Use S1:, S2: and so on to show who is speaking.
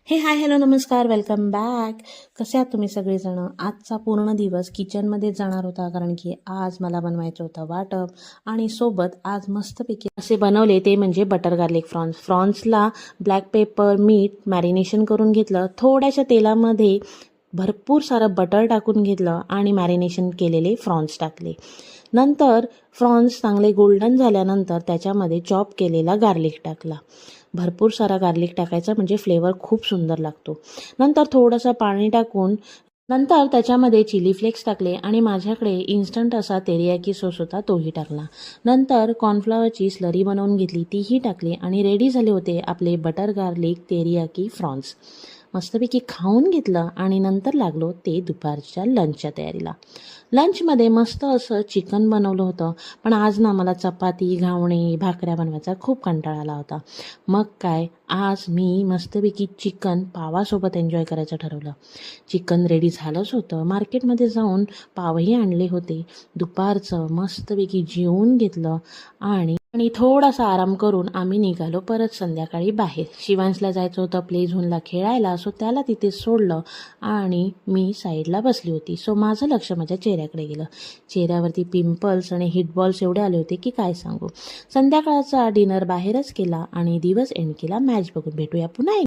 S1: हे hi hello नमस्कार welcome back. कसे आहात तुम्ही सगळेजण. आजचा पूर्ण दिवस किचनमध्ये जाणार होता कारण की आज मला बनवायचं होतं वाटप आणि सोबत आज मस्तपैकी असे बनवले ते म्हणजे बटर गार्लिक फ्रॉन्सला ब्लॅक पेपर मीठ मॅरिनेशन करून घेतलं. थोड्याशा तेलामध्ये भरपूर सारं बटर टाकून घेतलं आणि मॅरिनेशन केलेले फ्रॉन्स टाकले. नंतर फ्रॉन्स चांगले गोल्डन झाल्यानंतर त्याच्यामध्ये चॉप केलेला गार्लिक टाकला. भरपूर सारा गार्लिक टाकायचा म्हणजे फ्लेवर खूप सुंदर लागतो. नंतर थोडंसं पाणी टाकून नंतर त्याच्यामध्ये चिली फ्लेक्स टाकले आणि माझ्याकडे इन्स्टंट असा तेरियाकी सॉस होता तोही टाकला. नंतर कॉर्नफ्लॉवरची स्लरी बनवून घेतली तीही टाकली आणि रेडी झाले होते आपले बटर गार्लिक तेरियाकी फ्रॉन्स. मस्तपैकी खाऊन घेतलं आणि नंतर लागलो ते दुपारच्या लंचच्या तयारीला. लंचमध्ये मस्त असं चिकन बनवलं होतं. पण आज ना मला चपाती घावणे भाकऱ्या बनवायचा खूप कंटाळा आला होता. मग काय आज मी मस्तपैकी चिकन पावासोबत एन्जॉय करायचं ठरवलं. चिकन रेडी झालंच होतं. मार्केटमध्ये जाऊन पावही आणले होते. दुपारचं मस्तपैकी जेवून घेतलं आणि थोडासा आराम करून आम्ही निघालो परत संध्याकाळी बाहेर. शिवांशला जायचं होतं प्ले झोनला खेळायला. सो त्याला तिथे सोडलं आणि मी साईडला बसली होती. सो माझं लक्ष माझ्या चेहऱ्याकडे गेलं. चेहऱ्यावरती पिंपल्स आणि हिटबॉल्स एवढे आले होते की काय सांगू. संध्याकाळचा डिनर बाहेरच केला आणि दिवस एंड केला मॅच बघून. भेटूया पुन्हा